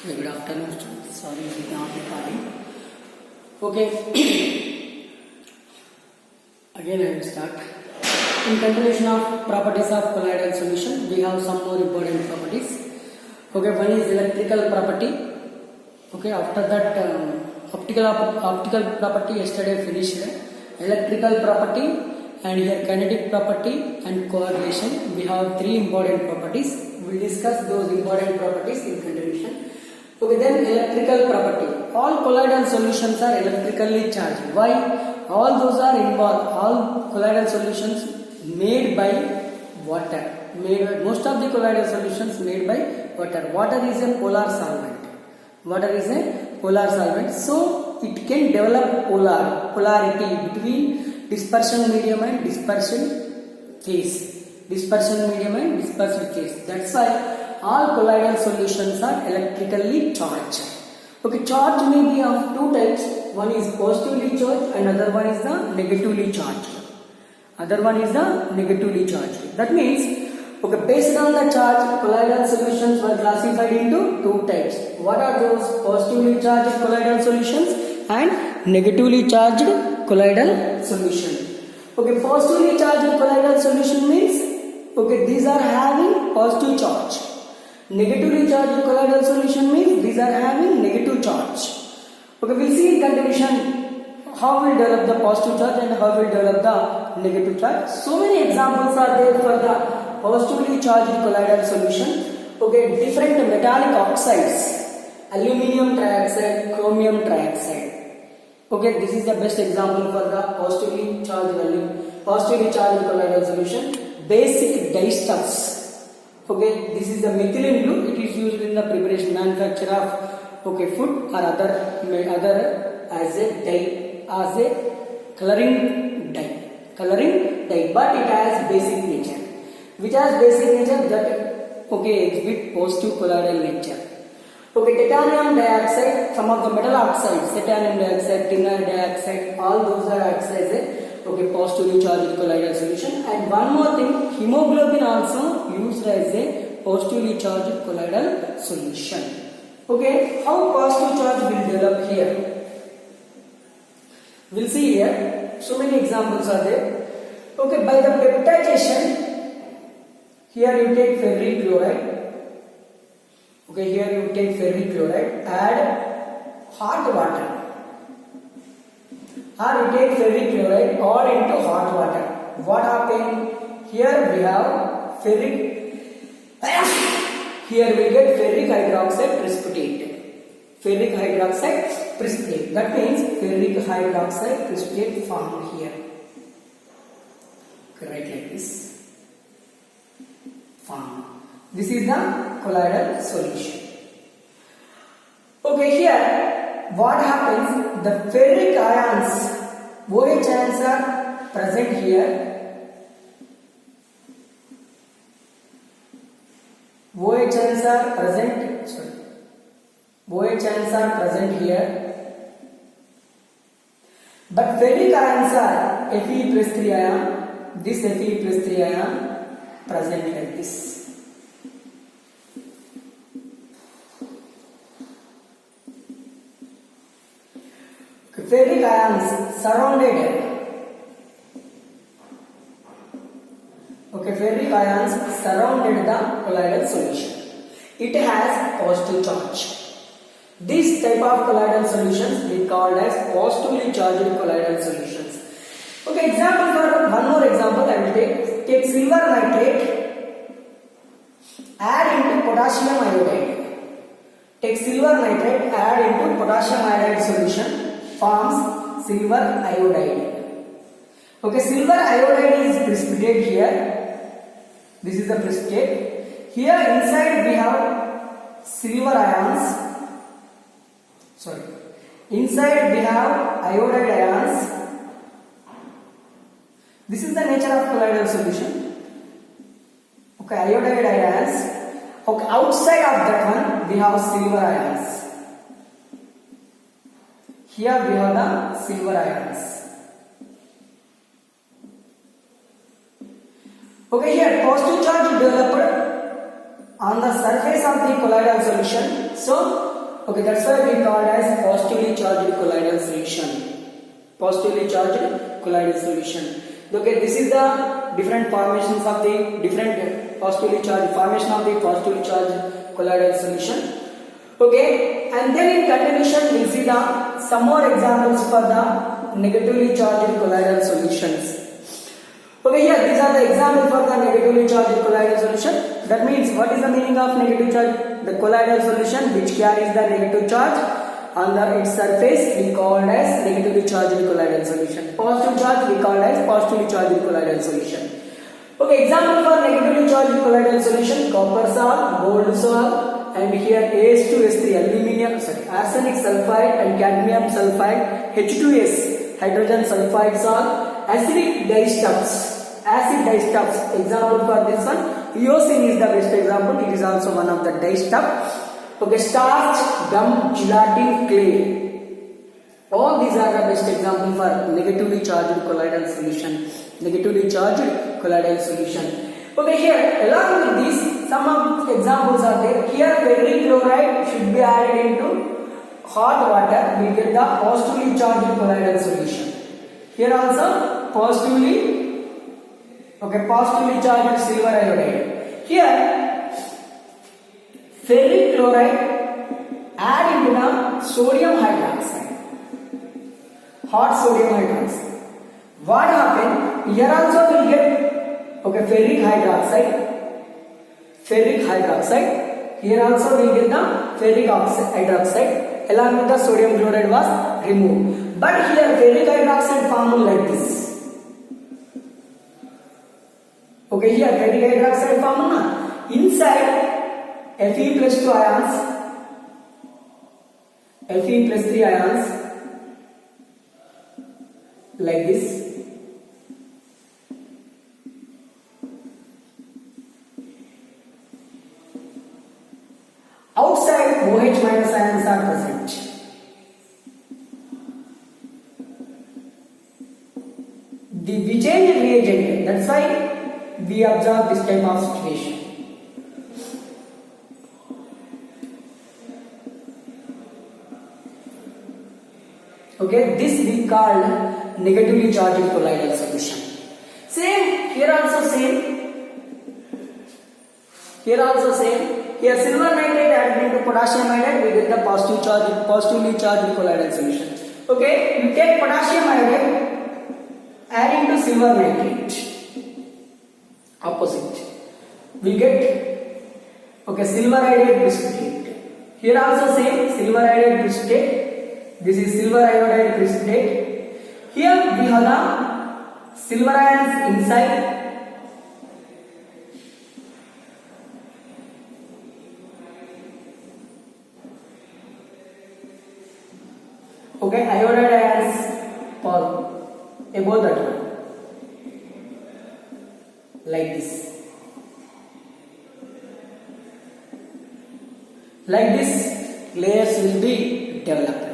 Good afternoon, students. Sorry, we cannot be starting. Okay. Again, I will start. In continuation of properties of colloidal solution, we have some more important properties. Okay, one is electrical property. Okay, after that, optical property yesterday finished. Electrical property and here kinetic property and coagulation. We have three important properties. We will discuss those important properties in continuation. Okay, then electrical property. All colloidal solutions are electrically charged. Why? All those are involved. All colloidal solutions made by water. Most of the colloidal solutions made by water. Water is a polar solvent. Water is a polar solvent. So it can develop polarity between dispersion medium and dispersion phase. Dispersion medium and dispersion phase. That's why all colloidal solutions are electrically charged. Okay, charge may be of two types. One is positively charged and other one is the negatively charged. Other one is the negatively charged. That means, okay, based on the charge, colloidal solutions were classified into two types. What are those? Positively charged colloidal solutions and negatively charged colloidal solution. Okay, positively charged colloidal solution means, okay, these are having positive charge. Negatively charged colloidal solution means these are having negative charge. Okay, we'll see in continuation how we'll develop the positive charge and how we'll develop the negative charge. So many examples are there for the positively charged colloidal solution. Okay, different metallic oxides, aluminium trioxide, chromium trioxide. Okay, this is the best example for the positively charged colloidal solution. Basic dyestuffs. Okay, this is the methylene blue. It is used in the preparation manufacture of food or other as a dye, as a coloring dye. But it has basic nature. Which has basic nature that exhibit positive colloidal nature. Okay, titanium dioxide, some of the metal oxides, titanium dioxide, tin dioxide, all those are oxides. Positively charged colloidal solution. And one more thing, hemoglobin also used as a positively charged colloidal solution. Okay, how positive charge will develop here? We'll see here. So many examples are there. Okay, by the peptidation, here you take ferric chloride. Okay, here you take ferric chloride, add hot water. Or you take ferric chloride or into hot water. What happened? Here we have ferric. Here we get ferric hydroxide precipitate. Ferric hydroxide precipitate. That means ferric hydroxide precipitate formed here. Okay, write like this. Formed. This is the colloidal solution. Okay, here what happens? The ferric ions, OH ions are present here. OH ions are present here. But ferric ions are Fe plus 3 ion. This Fe plus 3 ion present like this. Ferric ions surrounded. Ferric ions surrounded the colloidal solution. It has positive charge. This type of colloidal solutions is called as positively charged colloidal solutions. Okay, example for one more example I will take silver nitrate, add into potassium iodide. Take silver nitrate, add into potassium iodide solution. Forms silver iodide. Okay, silver iodide is precipitate here. This is the precipitate. Here inside we have silver ions. Inside we have iodide ions. This is the nature of colloidal solution. Okay, iodide ions. Okay, outside of that one we have silver ions. Here we have the silver ions. Okay, here positive charge developed on the surface of the colloidal solution. So, okay, that's why we call it as positively charged colloidal solution. Positively charged colloidal solution. Okay, this is the different formations of the different positively charged formation of the positively charged colloidal solution. Okay, and then in continuation we'll see the some more examples for the negatively charged colloidal solutions. Okay, here these are the examples for the negatively charged colloidal solution. That means what is the meaning of negative charge? The colloidal solution which carries the negative charge on its surface we called as negatively charged colloidal solution. Positive charge we called as positively charged colloidal solution. Okay, example for negatively charged colloidal solution: copper salt, gold salt, and here AS2S3 arsenic sulfide and cadmium sulfide, H2S hydrogen sulfide salt, acidic dyestuffs. Acid dyestuffs. Example for this one, eosin is the best example. It is also one of the dyestuff. Okay, starch, gum, gelatin, clay. All these are the best example for negatively charged colloidal solution. Negatively charged colloidal solution. Okay, here along with these, some of the examples are there. Here ferric chloride should be added into hot water. We get the positively charged colloidal solution. Here also positively charged silver iodide. Here ferric chloride add into the sodium hydroxide, hot sodium hydroxide. What happened? Here also we get ferric hydroxide. Here also we get the ferric hydroxide along with the sodium chloride was removed. But here ferric hydroxide formed like this. Okay, here ferric hydroxide formed inside Fe plus 2 ions, Fe plus 3 ions like this. Outside OH minus ions are present. We change the reagent, that's why we observe this type of situation. Okay, this we call negatively charged colloidal solution. Same, here also same. Here silver nitrate added into potassium iodide, we get the positively charged colloidal solution. Okay, you take potassium iodide, add into silver nitrate. Opposite. We get silver iodide precipitate. Here also same, silver iodide precipitate. This is silver iodide precipitate. Here we have the silver ions inside. Okay, iodide ions fall above that one, like this. Like this, layers will be developed.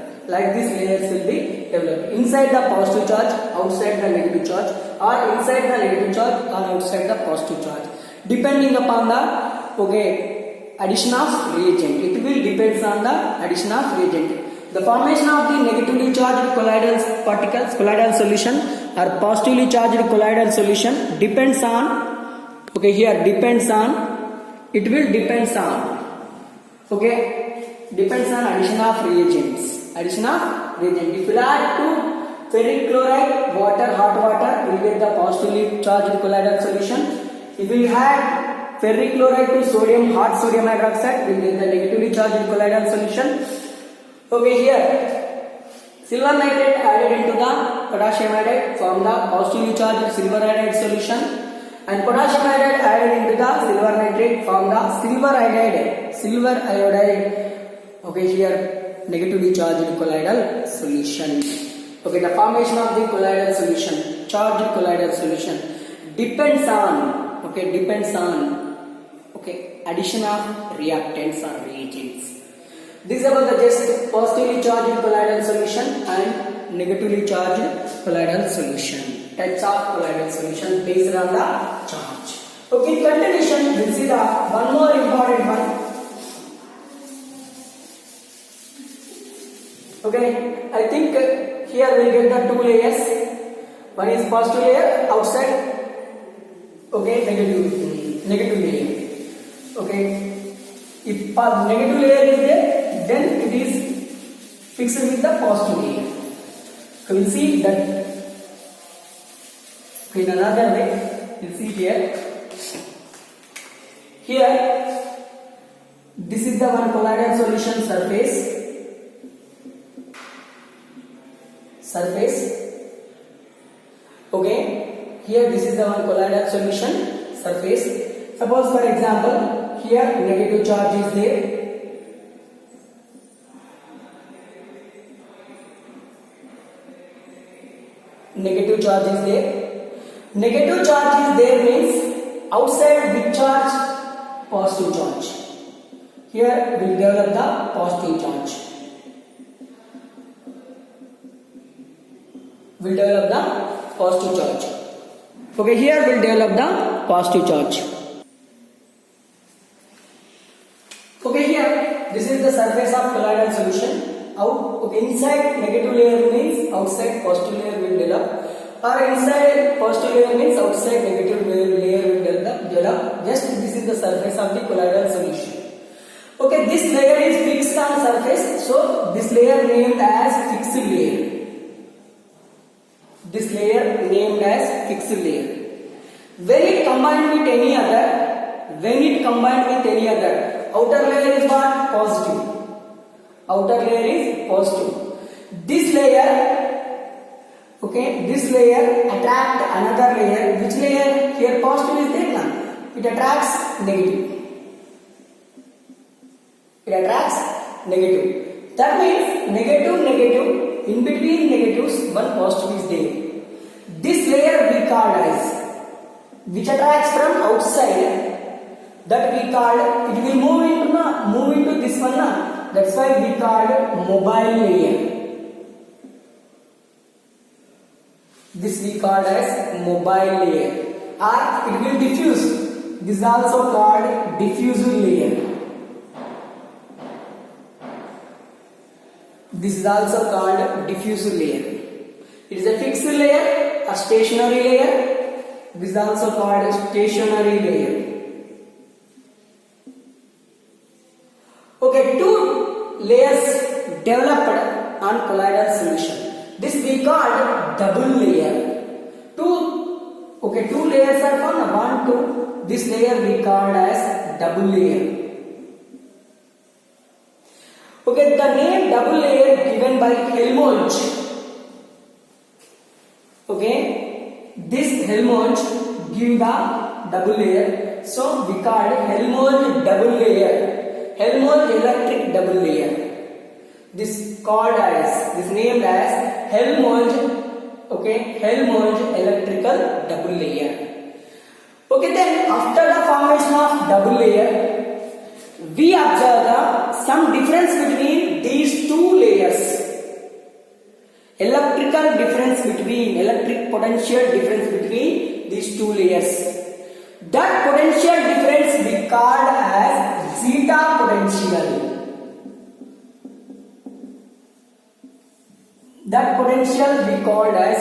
Inside the positive charge, outside the negative charge, or inside the negative charge, or outside the positive charge, depending upon the addition of reagent. It will depends on the addition of reagent. The formation of the negatively charged colloidal particles, colloidal solution, or positively charged colloidal solution depends on. Okay, here depends on. It will depends on. Depends on addition of reagents. If you add to ferric chloride, hot water, we get the positively charged colloidal solution. If we add ferric chloride to hot sodium hydroxide, we get the negatively charged colloidal solution. Okay, here silver nitrate added into the potassium iodide form the positively charged silver iodide solution, and potassium iodide added into the silver nitrate form the silver iodide. Okay, here negatively charged colloidal solution. Okay, the formation of the colloidal solution, charged colloidal solution depends on addition of reactants or reagents. This is about the just positively charged colloidal solution and negatively charged colloidal solution. Types of colloidal solution based on the charge. Okay, continuation, we'll see the one more important one. Okay, I think here we get the two layers. One is positive layer outside. Okay, negative layer. Okay, if negative layer is there, then it is fixed with the positive layer. So we'll see that in another way. We'll see here. Here, this is the one colloidal solution surface. Okay, here this is the one colloidal solution surface. Suppose for example, here negative charge is there. Negative charge is there. Negative charge is there means outside which charge? Positive charge. Here we will develop the positive charge. Will develop the positive charge. Okay, here we will develop the positive charge. Okay, here this is the surface of colloidal solution. Inside negative layer means outside positive layer will develop, or inside positive layer means outside negative layer will develop. Just this is the surface of the colloidal solution. Okay, this layer is fixed on surface, so this layer named as fixed layer. This layer named as fixed layer. When it combined with any other, outer layer is what? Positive. Outer layer is positive. This layer attract another layer. Which layer? Here positive is there now. It attracts negative. That means negative, in between negatives, one positive is there. This layer we called as, which attracts from outside, that we called, it will move into this one. That's why we called mobile layer. This we called as mobile layer. Or it will diffuse. This is also called diffusive layer. This is also called diffusive layer. It is a fixed layer, a stationary layer. This is also called a stationary layer. Okay, two layers developed on colloidal solution. This we called double layer. Two layers are formed. 1, 2. This layer we called as double layer. Okay, the name double layer given by Helmholtz. Okay, this Helmholtz give the double layer. So we called Helmholtz double layer. Helmholtz electric double layer. This named as Helmholtz. Okay, Helmholtz electrical double layer. Okay, then after the formation of double layer, we observe some difference between these two layers. Electric potential difference between these two layers. That potential difference we called as zeta potential. That potential we called as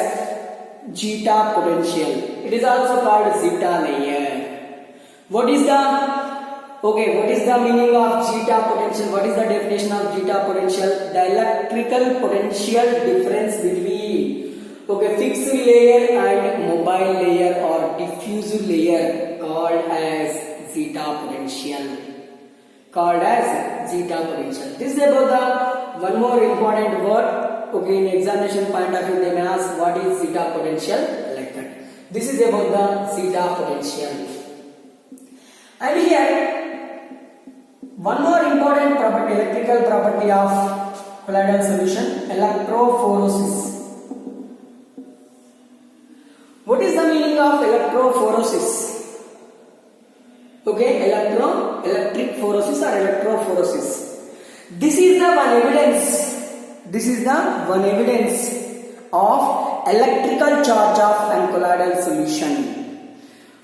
zeta potential. It is also called zeta layer. What is the meaning of zeta potential? What is the definition of zeta potential? The electrical potential difference between fixed layer and mobile layer or diffusive layer called as zeta potential. This is about the one more important word. Okay, in examination point of view, they may ask what is zeta potential, like that. This is about the zeta potential. And here, one more important property, electrical property of colloidal solution, electrophoresis. What is the meaning of electrophoresis? Okay, electric phoresis or electrophoresis. This is the one evidence of electrical charge of an colloidal solution.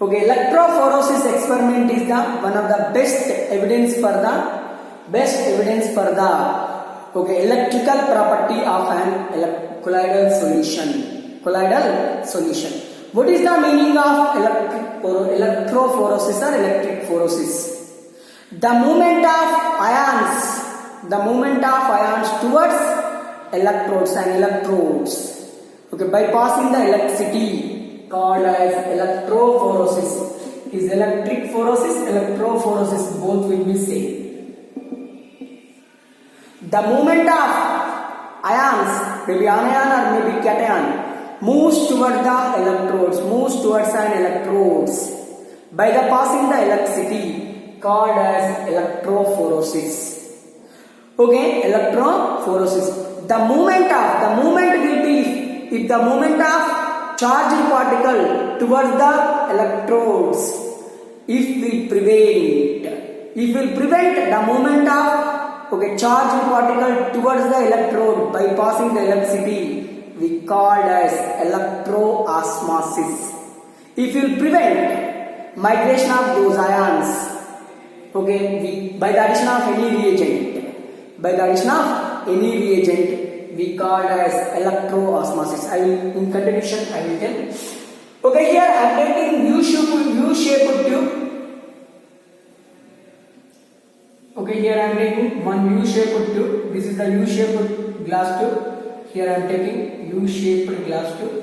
Okay, electrophoresis experiment is the one of the best evidence for the electrical property of an colloidal solution. What is the meaning of electrophoresis or electric phoresis? The movement of ions towards electrodes. Okay, by passing the electricity, called as electrophoresis. Is electric phoresis, electrophoresis, both will be same. The movement of ions, maybe anion or maybe cation, moves towards an electrodes by the passing the electricity, called as electrophoresis. Okay, electrophoresis. The movement will be if the movement of charged particle towards the electrodes, if we prevent the movement of charged particle towards the electrode by passing the electricity, we called as electroosmosis. If we prevent migration of those ions, by the addition of any reagent, we called as electroosmosis. In continuation I will tell. Okay, here I am taking U-shaped tube. Okay, here I am taking one U-shaped tube. This is the U-shaped glass tube. Here I am taking U-shaped glass tube.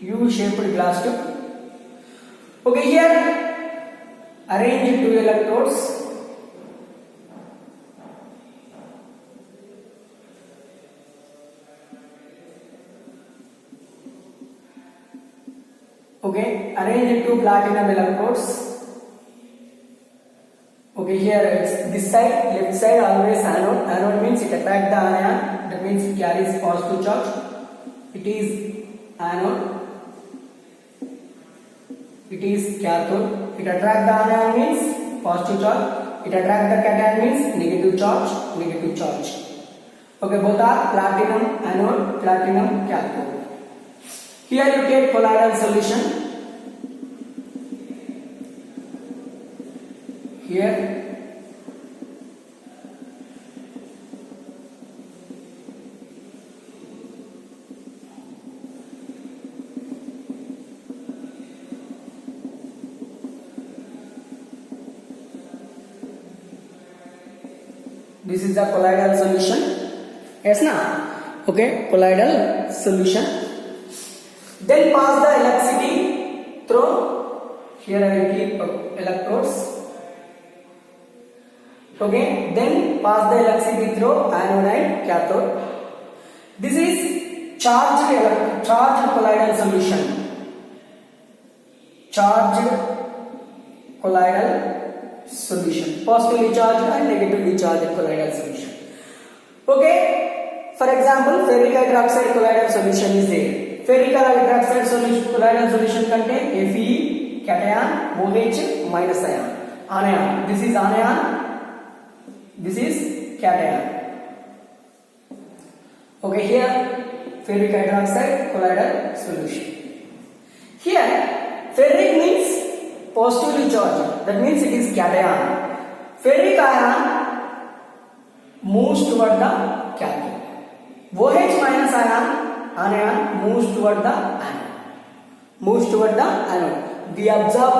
U-shaped glass tube. Okay, here arrange two electrodes. Okay, arrange two platinum electrodes. Okay, here it's this side, left side always anode. Anode means it attracts the anion, that means it carries positive charge. It is anode. It is cathode. It attracts the anion means positive charge. It attracts the cation means negative charge. Okay, both are platinum anode, platinum cathode. Here you take colloidal solution. Here this is the colloidal solution. Yes, na? Okay, colloidal solution. Then pass the electricity through. Here I will keep electrodes. Okay, then pass the electricity through anode and cathode. This is charged colloidal solution. Charged colloidal solution. Positively charged and negatively charged colloidal solution. Okay, for example, ferric hydroxide colloidal solution is there. Ferric hydroxide colloidal solution contain Fe cation, OH minus ion. Anion. This is anion. This is cation. Okay, here ferric hydroxide colloidal solution. Here ferric means positively charged. That means it is cation. Ferric ion moves toward the cathode. OH minus anion moves toward the anode. We observe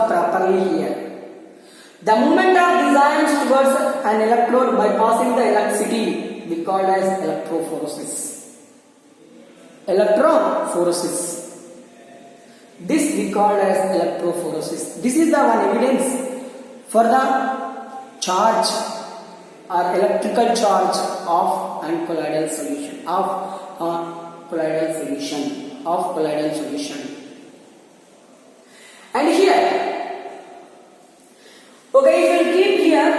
properly here. The movement of these ions towards an electrode by passing the electricity we call as electrophoresis. This we call as electrophoresis. This is the one evidence for the charge or electrical charge of colloidal solution. And here, okay, if we keep here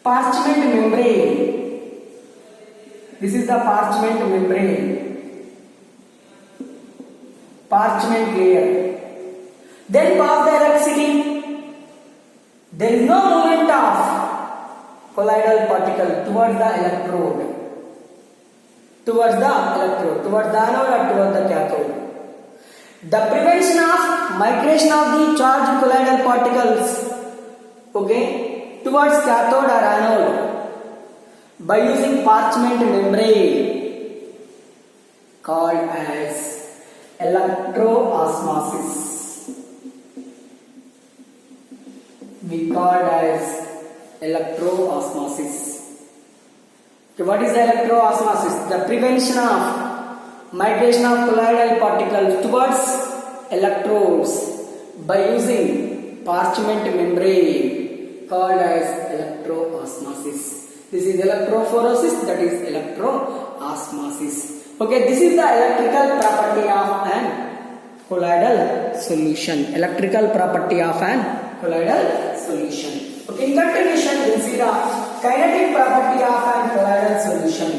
parchment membrane. This is the parchment membrane. Parchment layer. Then pass the electricity. There is no movement of colloidal particle towards the electrode, towards the anode or towards the cathode. The prevention of migration of the charged colloidal particles, okay, towards cathode or anode by using parchment membrane called as electroosmosis. We called as electroosmosis. Okay, what is electroosmosis? The prevention of migration of colloidal particles towards electrodes by using parchment membrane called as electroosmosis. This is electrophoresis, that is electroosmosis. Okay, this is the electrical property of an colloidal solution. Electrical property of an colloidal solution. Okay, in continuation we will see the kinetic property of an colloidal solution.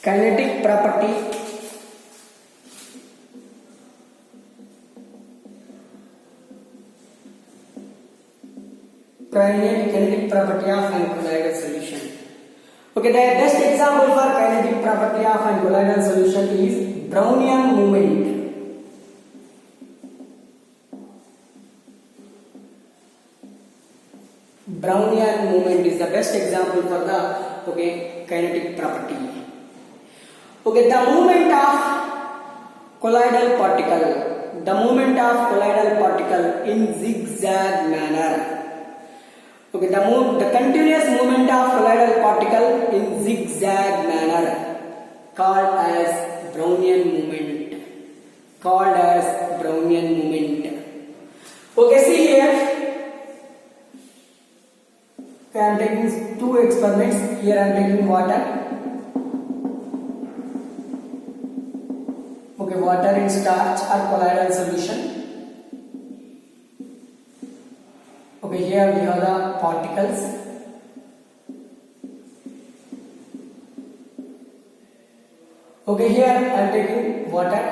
Kinetic property kinetic property of an colloidal solution. Okay, the best example for kinetic property of an colloidal solution is Brownian movement. Brownian movement is the best example for the kinetic property. Okay, the movement of colloidal particle in zigzag manner. Okay, the continuous movement of colloidal particle in zigzag manner called as Brownian movement. Okay, see here. Okay, I am taking two experiments. Here I am taking water. Okay, water in starch or colloidal solution. Okay, here we have the particles. Okay, here I am taking water.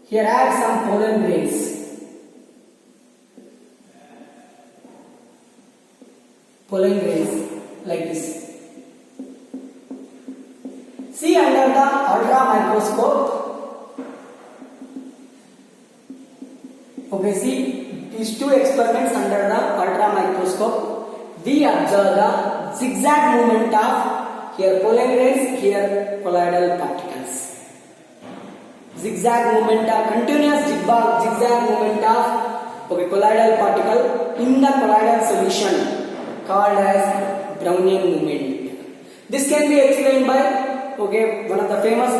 Here I have some pollen grains. Like this. See under the ultra microscope. Okay, see these two experiments under the ultra microscope. We observe the zigzag movement of here pollen grains, here colloidal particles. Zigzag movement of continuous zigzag movement of colloidal particle in the colloidal solution called as Brownian movement. This can be explained by one of the famous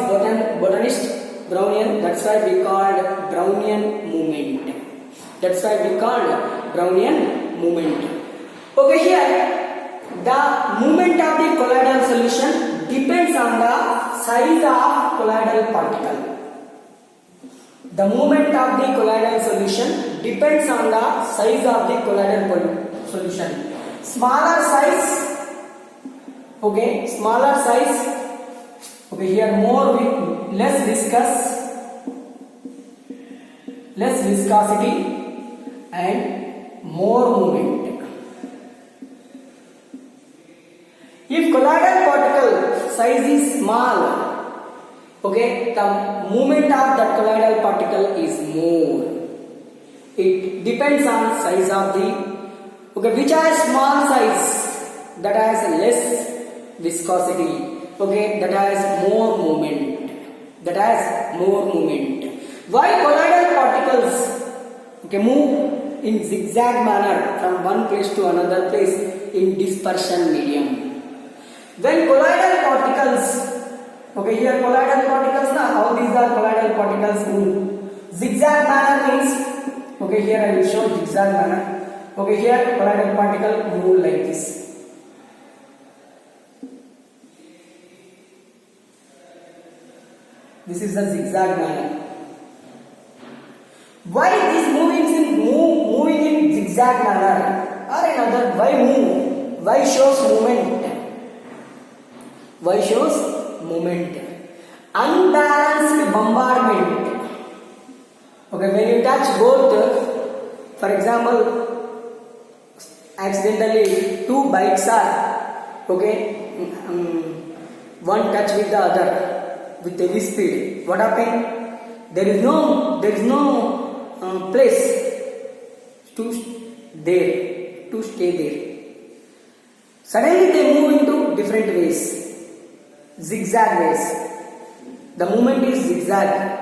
botanist Brownian. That's why we called Brownian movement. Okay, here the movement of the colloidal solution depends on the size of colloidal particle. The movement of the colloidal solution depends on the size of the colloidal solution. Smaller size. Okay, here less viscosity and more movement. If colloidal particle size is small, the movement of that colloidal particle is more. It depends on size of the which has small size, that has less viscosity, that has more movement. Why colloidal particles move in zigzag manner from one place to another place in dispersion medium? When colloidal particles, here colloidal particles, how these are colloidal particles move? Zigzag manner means, here I will show zigzag manner. Here colloidal particle move like this. This is the zigzag manner. Why this moving in zigzag manner? Or another, why move? Why shows movement? Why shows movement? Unbalanced bombardment. Okay, when you touch both, for example, accidentally two bikes are one touch with the other with heavy speed. What happened? There is no place to stay there. Suddenly they move into different ways, zigzag ways. The movement is zigzag.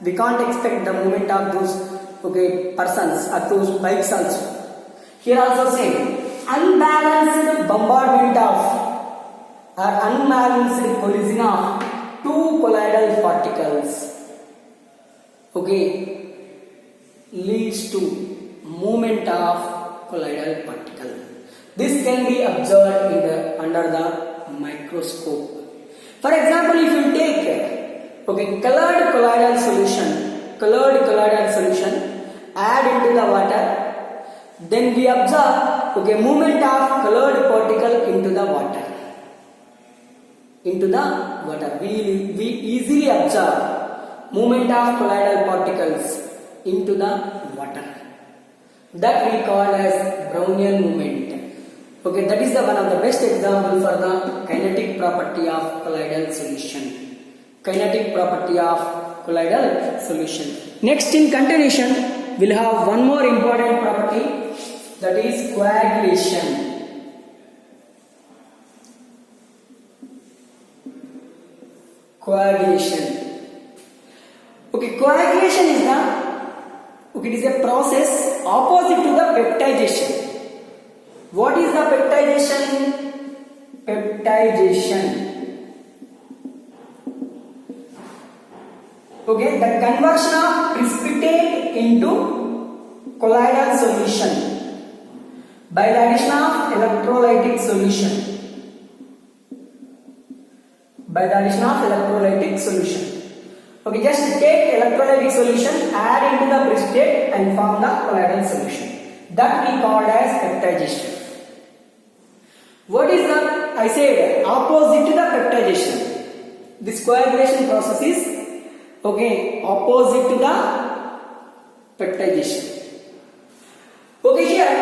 We can't expect the movement of those persons or those bikes also. Here also same, unbalanced bombardment of or unbalanced collision of two colloidal particles leads to movement of colloidal particle. This can be observed under the microscope. For example, if you take colored colloidal solution, add into the water, then we observe movement of colored particle into the water. We easily observe movement of colloidal particles into the water. That we call as Brownian movement. That is one of the best example for the kinetic property of colloidal solution. Next, in continuation, we'll have one more important property, that is coagulation. Coagulation is a process opposite to the peptidation. What is the peptidation? The conversion of precipitate into colloidal solution by the addition of electrolytic solution. Just take electrolytic solution, add into the precipitate and form the colloidal solution. That we call as peptidation. What is the, I said, opposite to the peptidation. This coagulation process is opposite to the peptidation. Here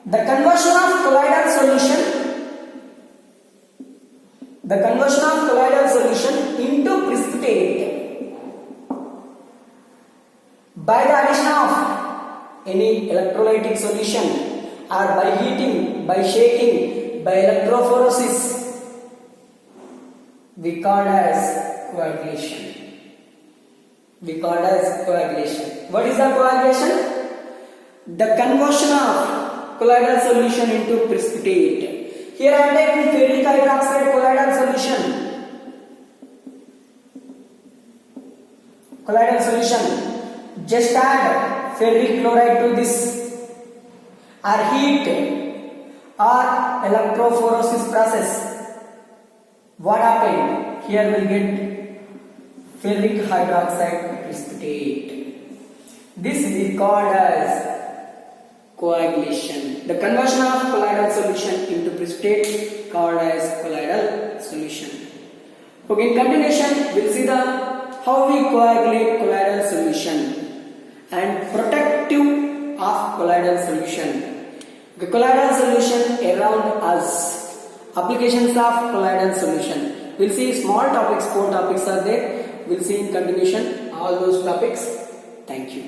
the conversion of colloidal solution into precipitate by the addition of any electrolytic solution or by heating, by shaking, by electrophoresis, we call as coagulation. What is the coagulation? The conversion of colloidal solution into precipitate. Here I am taking ferric hydroxide colloidal solution. Just add ferric chloride to this, or heat or electrophoresis process. What happened? Here we will get ferric hydroxide precipitate. This is called as coagulation. The conversion of colloidal solution into precipitate called as colloidal solution. In continuation, we will see how we coagulate colloidal solution and protective of colloidal solution. The colloidal solution around us. Applications of colloidal solution. We will see small topics, 4 topics are there. We will see in continuation all those topics. Thank you.